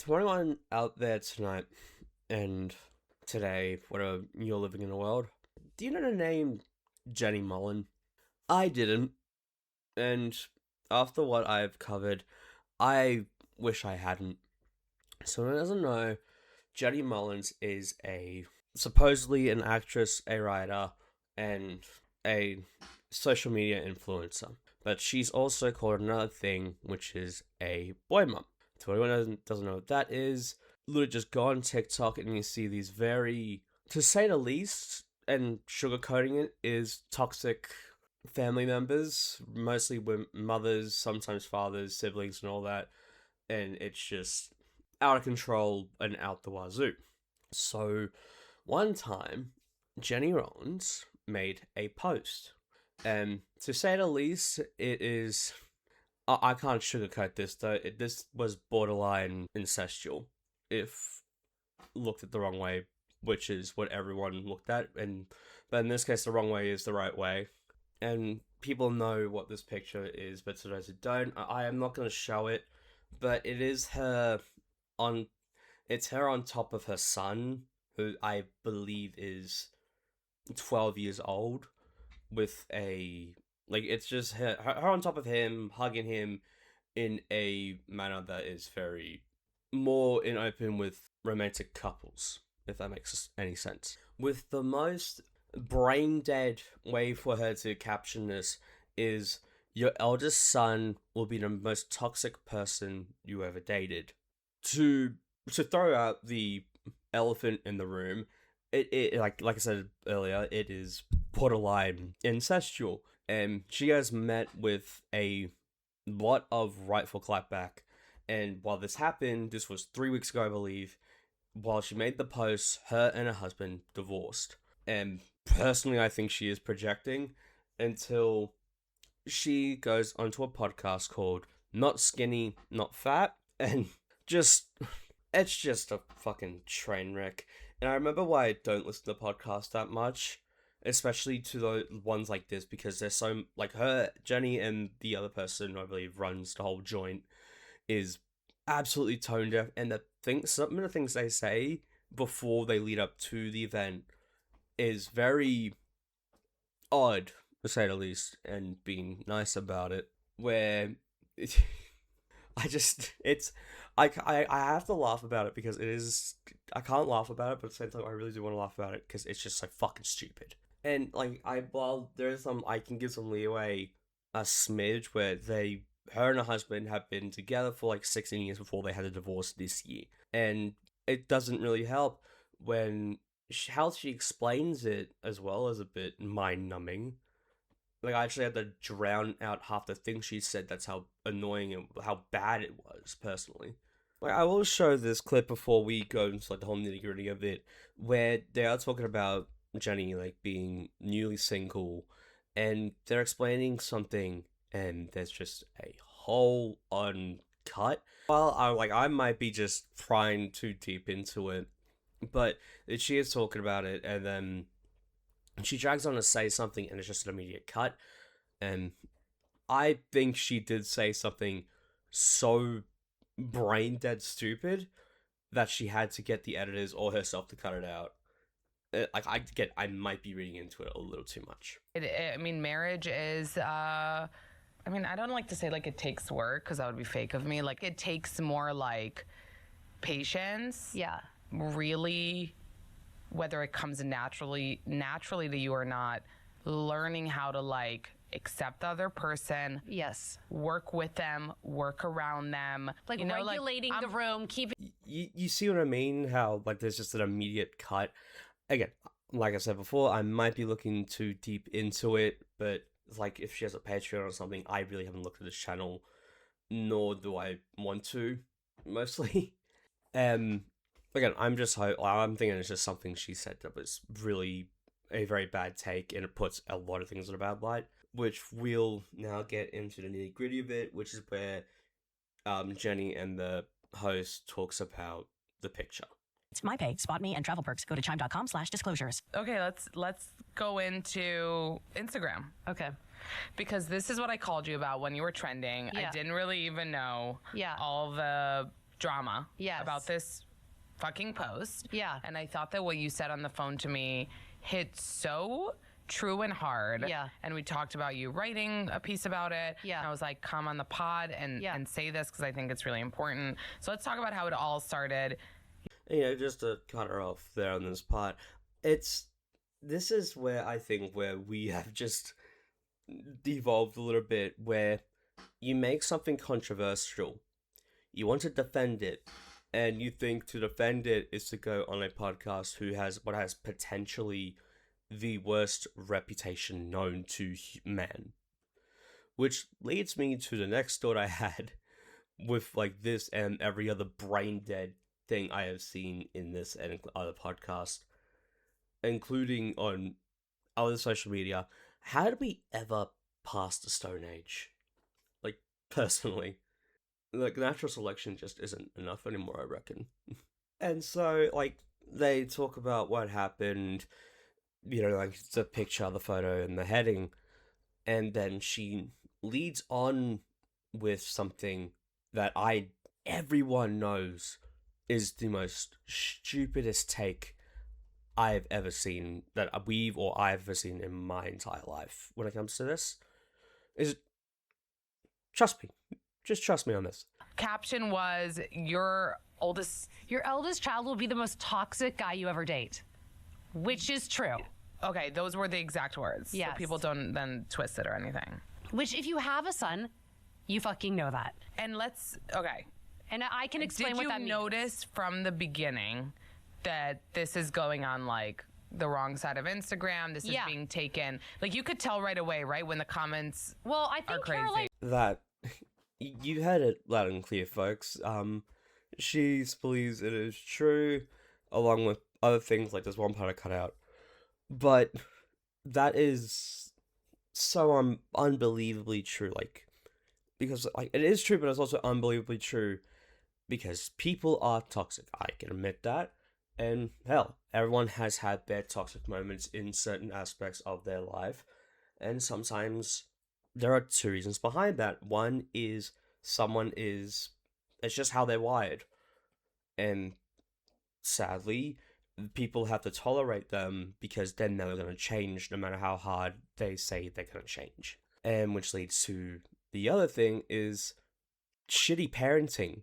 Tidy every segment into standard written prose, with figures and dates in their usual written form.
For anyone out there tonight and today, whatever you're living in the world, do you know the name Jenny Mullen? I didn't, and after what I've covered, I wish I hadn't. So who doesn't know, Jenny Mullens is supposedly an actress, a writer, and a social media influencer. But she's also called another thing, which is a boy mum. To anyone who doesn't know what that is, literally just go on TikTok and you see these very, to say the least, and sugarcoating it, is toxic family members, mostly mothers, sometimes fathers, siblings, and all that. And it's just out of control and out the wazoo. So, one time, Jenny Rollins made a post. And to say the least, it is... I can't sugarcoat this, though. This was borderline incestual, if looked at the wrong way, which is what everyone looked at. But in this case, the wrong way is the right way. And people know what this picture is, but to those who don't, I am not going to show it. But it is her on... It's her on top of her son, who I believe is 12 years old, with a... Like, it's just her on top of him, hugging him in a manner that is very more in open with romantic couples, if that makes any sense. With the most brain-dead way for her to caption this is, your eldest son will be the most toxic person you ever dated. To throw out the elephant in the room, it like I said earlier, it is borderline incestual. And she has met with a lot of rightful clapback. And while this happened, this was 3 weeks ago, I believe, while she made the post, her and her husband divorced. And personally, I think she is projecting until she goes onto a podcast called Not Skinny, Not Fat. And it's just a fucking train wreck. And I remember why I don't listen to podcasts that much, especially to the ones like this, because they're so, like, her, Jenny, and the other person who I believe runs the whole joint is absolutely tone deaf, and some of the things they say before they lead up to the event is very odd, to say the least, and being nice about it, where I have to laugh about it because it is, I can't laugh about it, but at the same time I really do want to laugh about it because it's just so fucking stupid. And like, while there's I can give some leeway, a smidge, where her and her husband have been together for like 16 years before they had a divorce this year. And it doesn't really help when how she explains it as well as a bit mind-numbing. Like, I actually had to drown out half the things she said. That's how annoying and how bad it was, personally. Like, I will show this clip before we go into like the whole nitty-gritty of it, where they are talking about Jenny, like, being newly single, and they're explaining something, and there's just a whole uncut. Well, I might be just prying too deep into it, but she is talking about it, and then she drags on to say something, and it's just an immediate cut. And I think she did say something so brain dead stupid that she had to get the editors or herself to cut it out. I might be reading into it a little too much. Marriage is, I don't like to say like it takes work, because that would be fake of me. Like, it takes more like patience. Yeah. Really, whether it comes naturally to you or not, learning how to like accept the other person. Yes. Work with them, work around them. Like, regulating the room, keep it. You see what I mean? How, like, there's just an immediate cut. Again, like I said before, I might be looking too deep into it, but like, if she has a Patreon or something, I really haven't looked at this channel, nor do I want to, mostly. Again, I'm thinking it's just something she said that was really a very bad take, and it puts a lot of things in a bad light, which we'll now get into the nitty gritty of it, which is where Jenny and the host talks about the picture. It's MyPay, SpotMe, and travel perks. Go to chime.com/disclosures. Okay, let's go into Instagram. Okay. Because this is what I called you about when you were trending. Yeah. I didn't really even know Yeah. all the drama Yes. about this fucking post. Yeah. And I thought that what you said on the phone to me hit so true and hard. Yeah. And we talked about you writing a piece about it. Yeah. And I was like, come on the pod and say this because I think it's really important. So let's talk about how it all started. Just to cut her off there on this part, this is where I think where we have just devolved a little bit, where you make something controversial, you want to defend it, and you think to defend it is to go on a podcast who has what has potentially the worst reputation known to man. Which leads me to the next thought I had with like this and every other brain dead thing I have seen in this and other podcasts, including on other social media. How did we ever pass the Stone Age? Like, personally. Like, natural selection just isn't enough anymore, I reckon. And so, like, they talk about what happened, like the picture, the photo, and the heading, and then she leads on with something that everyone knows is the most stupidest take I've ever seen, that I've ever seen in my entire life when it comes to this. Trust me. Just trust me on this. Caption was, your eldest child will be the most toxic guy you ever date, which is true. Okay, those were the exact words. Yes. So people don't then twist it or anything. Which, if you have a son, you fucking know that. And okay. And I can explain what that means. Did you notice from the beginning that this is going on like the wrong side of Instagram? This is being taken. Like, you could tell right away, right? When the comments I think are crazy. Caroline... That, you heard it loud and clear, folks. She believes it is true, along with other things, like there's one part I cut out. But that is so unbelievably true, because it is true, but it's also unbelievably true, because people are toxic. I can admit that. And hell, everyone has had their toxic moments in certain aspects of their life. And sometimes there are two reasons behind that. One is it's just how they're wired. And sadly, people have to tolerate them because they're never going to change no matter how hard they say they're going to change. And which leads to the other thing is shitty parenting.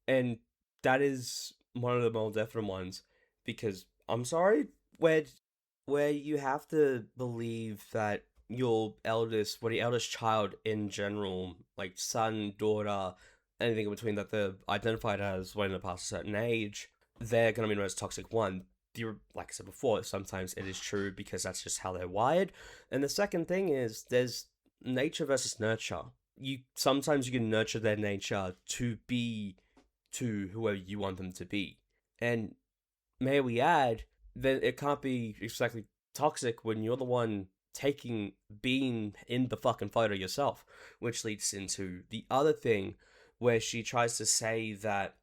And that is one of the more definite ones, because I'm sorry, where you have to believe that your eldest child in general, like son, daughter, anything in between that they're identified as when they're past a certain age, they're going to be the most toxic one. Like I said before, sometimes it is true because that's just how they're wired. And the second thing is there's nature versus nurture. Sometimes you can nurture their nature to be to whoever you want them to be. And may we add, then it can't be exactly toxic when you're the one being in the fucking photo yourself, which leads into the other thing where she tries to say that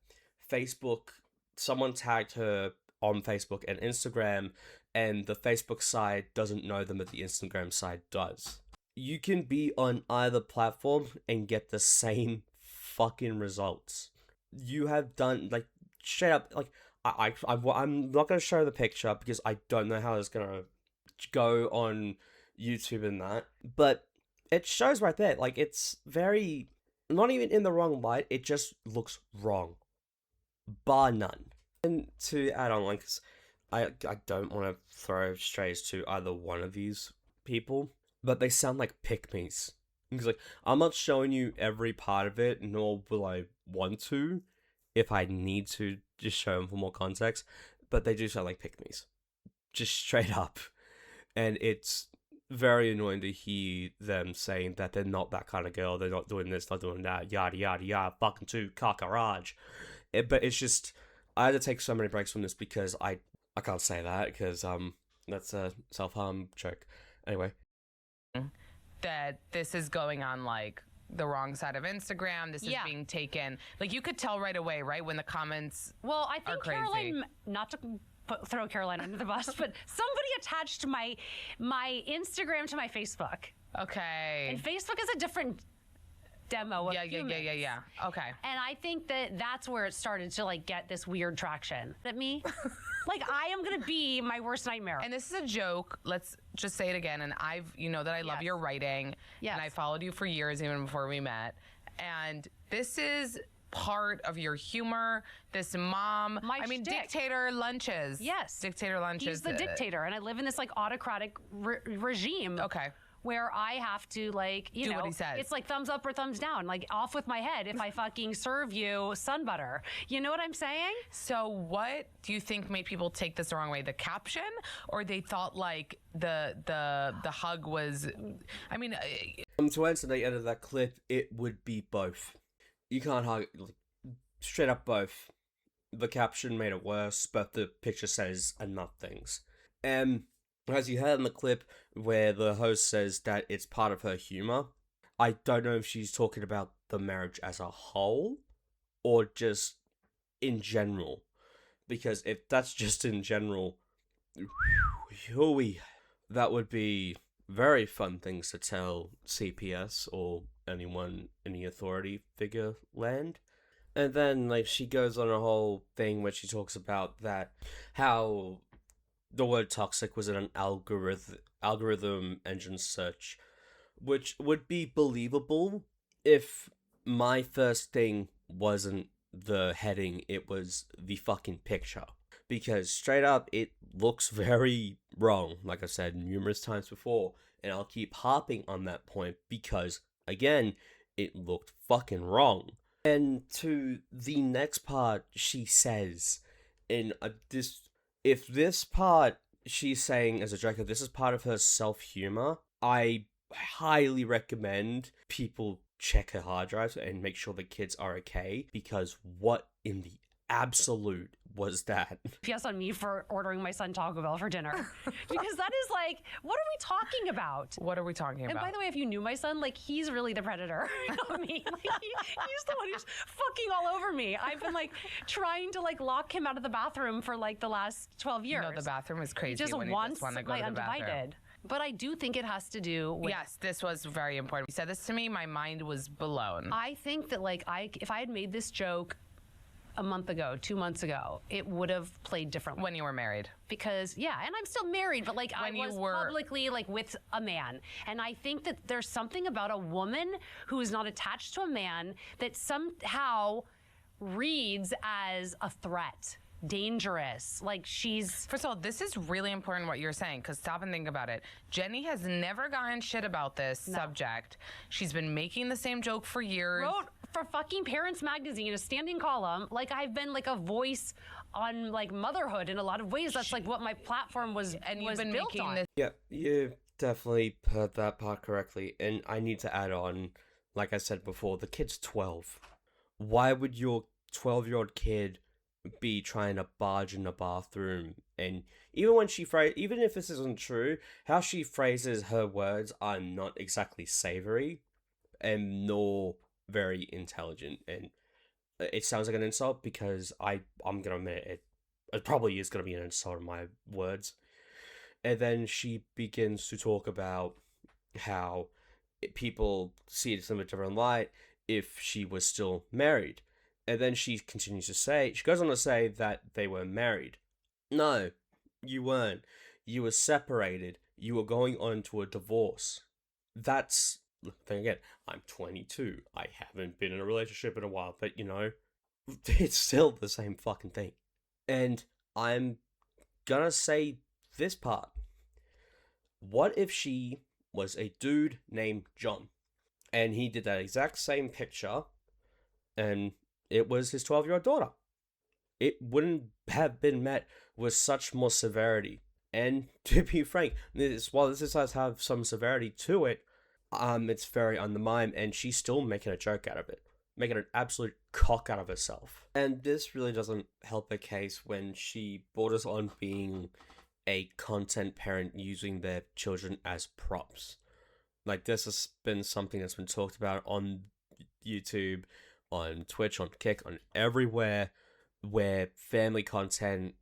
someone tagged her on Facebook and Instagram, and the Facebook side doesn't know them, but the Instagram side does. You can be on either platform and get the same fucking results. You have done, straight up, I'm not going to show the picture because I don't know how it's going to go on YouTube and that, but it shows right there, it's very, not even in the wrong light, it just looks wrong. Bar none. And to add on, cause I don't want to throw strays to either one of these people, but they sound like pick-me's. Because, I'm not showing you every part of it, nor will I want to, if I need to just show them for more context, but they do sound like pick-me's. Just straight up. And it's very annoying to hear them saying that they're not that kind of girl, they're not doing this, not doing that, yada yada yada, fucking too cockroach. But it's just, I had to take so many breaks from this because I can't say that because that's a self-harm joke. Anyway. That this is going on the wrong side of Instagram. This is being taken. You could tell right away, right? When the comments I think are crazy. Caroline, not to throw Caroline under the bus, but somebody attached my Instagram to my Facebook. Okay. And Facebook is a different demo of humans. Yeah. Okay. And I think that that's where it started to like get this weird traction. At me, like I am gonna be my worst nightmare. And this is a joke. Let's just say it again. And you know that I love Yes. your writing. Yes. And I followed you for years, even before we met. And this is part of your humor. This mom, My shtick. dictator lunches. Yes. Dictator lunches. He's the dictator, and I live in this like autocratic regime. Okay. Where I have to like, you Do know, what he says. it's like thumbs up or thumbs down, like off with my head if I fucking serve you sun butter. You know what I'm saying? So what do you think made people take this the wrong way? The caption, or they thought like the hug was? I mean, To answer the end of that clip, it would be both. You can't hug, like, straight up both. The caption made it worse, but the picture says enough things. As you heard in the clip where the host says that it's part of her humor, I don't know if she's talking about the marriage as a whole or just in general. Because if that's just in general, that would be very fun things to tell CPS or anyone in the authority figure land. And then, like, she goes on a whole thing where she talks about that, how the word toxic was in an algorithm engine search, which would be believable if my first thing wasn't the heading, it was the fucking picture. Because straight up, it looks very wrong, like I said numerous times before, and I'll keep harping on that point because, again, it looked fucking wrong. And to the next part, she says, if this part she's saying as a joke, if this is part of her self-humor, I highly recommend people check her hard drives and make sure the kids are okay, because what in the absolute was that? Yes, on me for ordering my son Taco Bell for dinner. Because that is like, what are we talking about? what are we talking about? And by the way, if you knew my son, like he's really the predator, not me. Like he's the one who's fucking all over me. I've been like trying to like lock him out of the bathroom for like the last 12 years. No, the bathroom is crazy. He just when wants you just want to go my to the bathroom. undivided. But I do think it has to do with. Yes, this was very important. You said this to me, my mind was blown. I think that like if I had made this joke a month ago, 2 months ago, it would have played differently. When you were married. Because, yeah, and I'm still married, but like When I you was were- publicly like with a man. And I think that there's something about a woman who is not attached to a man that somehow reads as a threat, dangerous. Like she's. First of all, this is really important what you're saying, because stop and think about it. Jenny has never gotten shit about this subject. She's been making the same joke for years. Wrote for fucking Parents Magazine, a standing column. Like I've been like a voice on like motherhood in a lot of ways. That's like what my platform was And you've was been built making on. this. Yeah, you definitely heard that part correctly. And I need to add on, like I said before, the kid's 12. Why would your 12-year-old kid be trying to barge in the bathroom? And even if this isn't true, how she phrases her words are not exactly savory and nor very intelligent. And it sounds like an insult because I'm gonna admit it probably is gonna be an insult in my words. And then she begins to talk about how people see it in a different light if she was still married. And then she continues to say, she goes on to say that they were married. No, you weren't. You were separated. You were going on to a divorce. That's, then again, I'm 22. I haven't been in a relationship in a while, but you know, it's still the same fucking thing. And I'm gonna say this part. What if she was a dude named John? And he did that exact same picture, and it was his 12-year-old daughter. It wouldn't have been met with such more severity. And to be frank, while this does have some severity to it, it's very undermined, and she's still making a joke out of it, making an absolute cock out of herself. And this really doesn't help her case when she borders on being a content parent using their children as props. Like, this has been something that's been talked about on YouTube, on Twitch, on Kick, on everywhere, where family content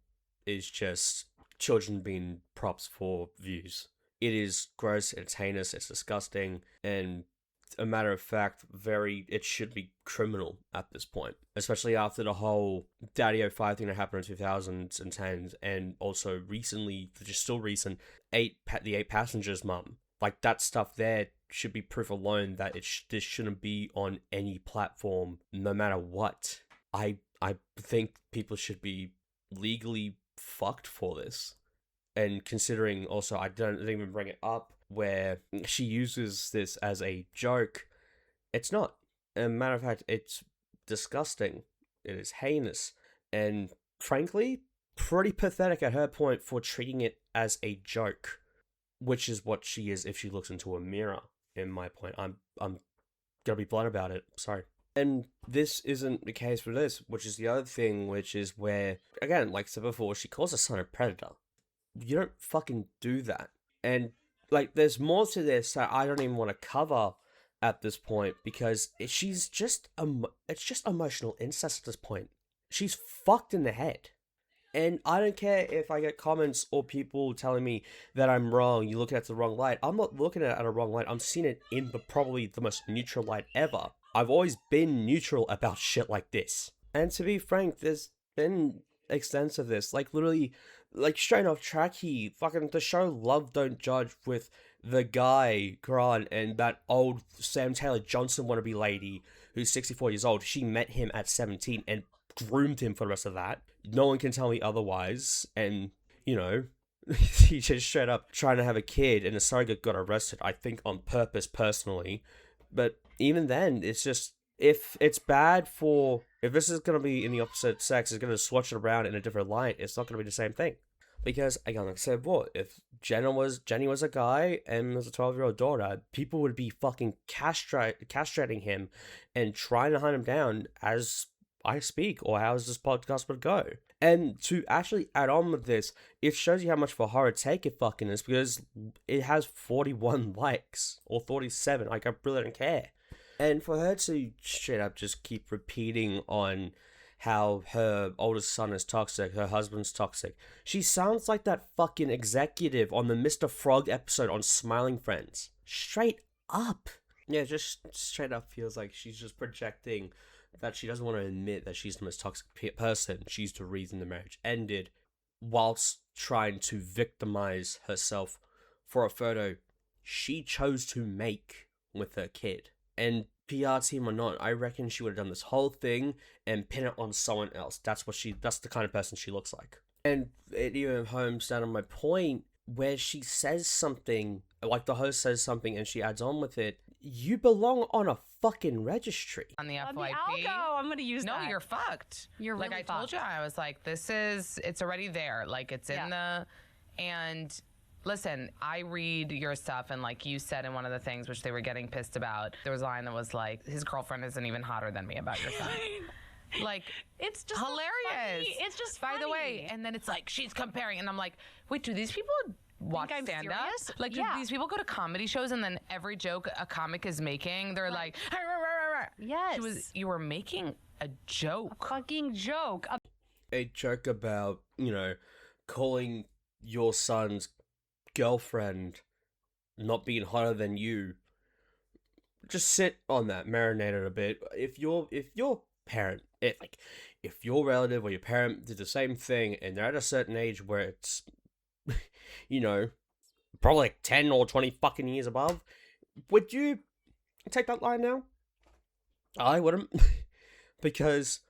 is just children being props for views. It is gross, it's heinous, it's disgusting, and a matter of fact, it should be criminal at this point, especially after the whole Daddy 05 thing that happened in 2010, and also recently, just still recent, the 8 passengers mum. Like, that stuff there should be proof alone that this shouldn't be on any platform, no matter what. I think people should be legally fucked for this. And considering also, I didn't even bring it up, where she uses this as a joke. It's not. As a matter of fact, it's disgusting. It is heinous. And frankly, pretty pathetic at her point for treating it as a joke. Which is what she is if she looks into a mirror, in my point. I'm gonna be blunt about it. Sorry. And this isn't the case for this, which is the other thing, which is where, again, like I said before, she calls her son a predator. You don't fucking do that. And, like, there's more to this that I don't even want to cover at this point, because she's just, it's just emotional incest at this point. She's fucked in the head. And I don't care if I get comments or people telling me that I'm wrong, you look at it the wrong light. I'm not looking at it a wrong light. I'm seeing it in probably the most neutral light ever. I've always been neutral about shit like this. And to be frank, there's been extensive this. Like, literally, like, straight off track here, fucking the show Love Don't Judge with the guy, Grant, and that old Sam Taylor Johnson wannabe lady who's 64 years old. She met him at 17 and groomed him for the rest of that. No one can tell me otherwise. And, you know, he just straight up trying to have a kid, and the surrogate got arrested, I think on purpose, personally. But even then, it's just, if this is going to be in the opposite sex, it's going to swatch it around in a different light, it's not going to be the same thing. Because, again, like I said, if Jenny was a guy and was a 12-year-old daughter, people would be fucking castrating him and trying to hunt him down as I speak, or how's this podcast would go. And to actually add on with this, it shows you how much of a horror take it fucking is, because it has 41 likes, or 47, like, I really don't care. And for her to straight up just keep repeating on how her oldest son is toxic, her husband's toxic, she sounds like that fucking executive on the Mr. Frog episode on Smiling Friends. Straight up. Yeah, just straight up feels like she's just projecting that she doesn't want to admit that she's the most toxic person. She's the reason the marriage ended, whilst trying to victimize herself for a photo she chose to make with her kid. And PR team or not, I reckon she would have done this whole thing and pin it on someone else. That's the kind of person she looks like. And it even homes down on my point where she says something, like the host says something and she adds on with it, you belong on a fucking registry. On the On the FYP. algo, I'm gonna use that. No, you're fucked. You're like, really I told fucked. you, I was like, it's already there. Like, it's in and listen, I read your stuff, and like you said in one of the things which they were getting pissed about, there was a line that was like, his girlfriend isn't even hotter than me about your son. Like, it's just hilarious. Funny. It's just by the way, funny. and then it's like, she's comparing, and I'm like, wait, do these people watch I'm stand up? serious? Like, do Yeah. these people go to comedy shows, and then every joke a comic is making, they're like, "Hey, rah, rah, rah, rah." Yes. You were making a joke. Fucking joke. A joke about, calling your son's girlfriend not being hotter than you. Just sit on that, marinate it a bit. If your parent, if your relative or your parent did the same thing and they're at a certain age where it's, probably like 10 or 20 fucking years above, would you take that line now? I wouldn't. Because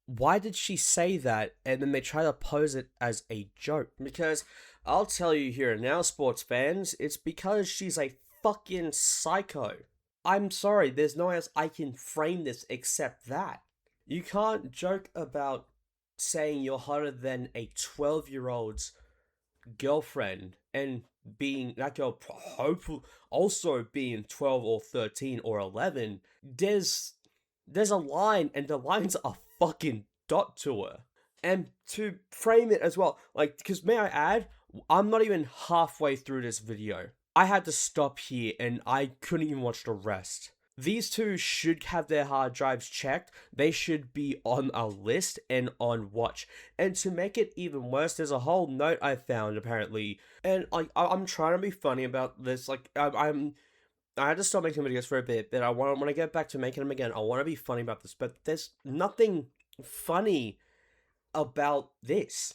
why did she say that and then they try to pose it as a joke? Because I'll tell you here and now, sports fans, it's because she's a fucking psycho. I'm sorry, there's no way else I can frame this except that. You can't joke about saying you're hotter than a 12-year-old's girlfriend and being that girl hopeful also being 12 or 13 or 11. There's a line, and the line's a fucking dot to her. And to frame it as well, like, because may I add, I'm not even halfway through this video. I had to stop here and I couldn't even watch the rest. These two should have their hard drives checked. They should be on a list and on watch. And to make it even worse, there's a whole note I found apparently. And I'm trying to be funny about this. Like, I'm I had to stop making videos for a bit, but when I get back to making them again, I want to be funny about this. But there's nothing funny about this.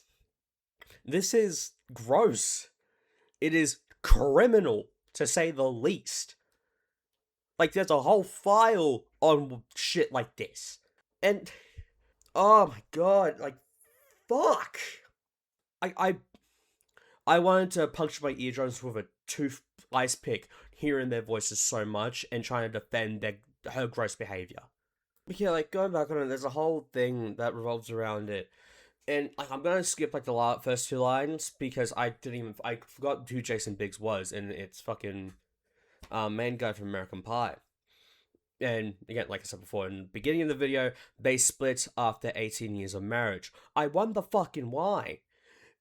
This is gross. It is criminal, to say the least. Like, there's a whole file on shit like this. And, oh my god, like, fuck. I wanted to puncture my eardrums with a tooth ice pick, hearing their voices so much and trying to defend her gross behavior. Yeah, like, going back on it, there's a whole thing that revolves around it. And, like, I'm gonna skip, like, the first two lines, because I forgot who Jason Biggs was, and it's fucking, main guy from American Pie. And, again, like I said before, in the beginning of the video, they split after 18 years of marriage. I wonder fucking why.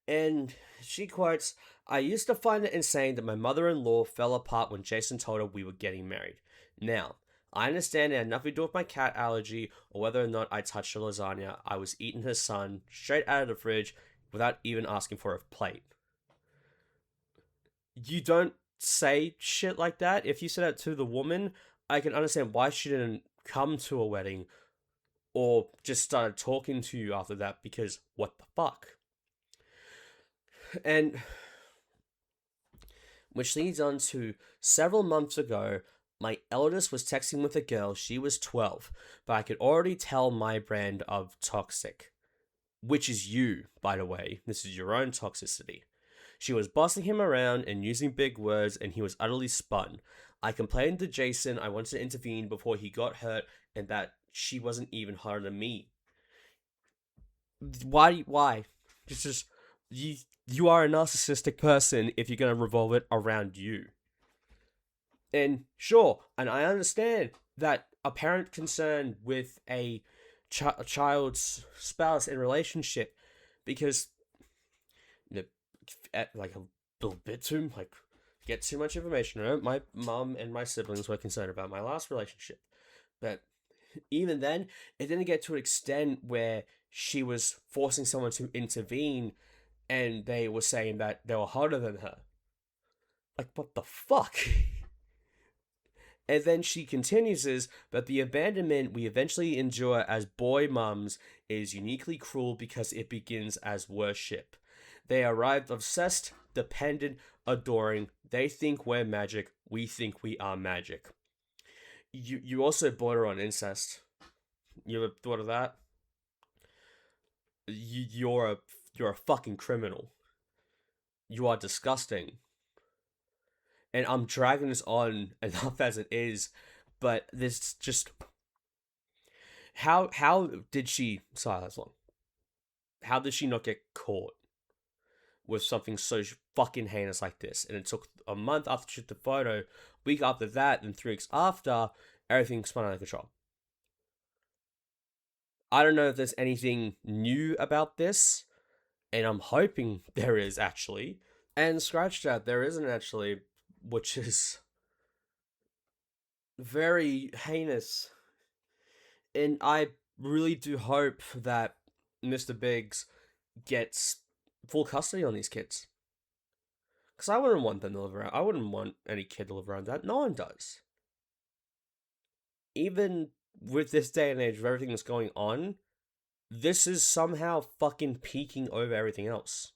And she quotes, "I used to find it insane that my mother-in-law fell apart when Jason told her we were getting married. Now, I understand it had nothing to do with my cat allergy or whether or not I touched her lasagna. I was eating her son straight out of the fridge without even asking for a plate." You don't say shit like that. If you said that to the woman, I can understand why she didn't come to a wedding or just started talking to you after that, because what the fuck? And which leads on to, several months ago, my eldest was texting with a girl. She was 12, but I could already tell my brand of toxic, which is you, by the way. This is your own toxicity. She was bossing him around and using big words, and he was utterly spun. I complained to Jason I wanted to intervene before he got hurt, and that she wasn't even harder than me. Why? It's just, you are a narcissistic person if you're going to revolve it around you. And sure, and I understand that a parent concerned with a child's spouse and relationship, because, you know, like a little bit too, like, get too much information. You know, my mom and my siblings were concerned about my last relationship, but even then, it didn't get to an extent where she was forcing someone to intervene and they were saying that they were harder than her. Like, what the fuck? And then she continues is, "But the abandonment we eventually endure as boy mums is uniquely cruel because it begins as worship. They arrived obsessed, dependent, adoring. They think we're magic. We think we are magic." You also border on incest. You ever thought of that? You're a fucking criminal. You are disgusting. And I'm dragging this on enough as it is, but this just, how did she, sorry, that's long. How did she not get caught with something so fucking heinous like this? And it took a month after she took the photo, week after that, and 3 weeks after, everything spun out of control. I don't know if there's anything new about this, and I'm hoping there is actually. And scratch that, there isn't actually, which is very heinous. And I really do hope that Mr. Biggs gets full custody on these kids. Because I wouldn't want them to live around. I wouldn't want any kid to live around that. No one does. Even with this day and age of everything that's going on, this is somehow fucking peaking over everything else.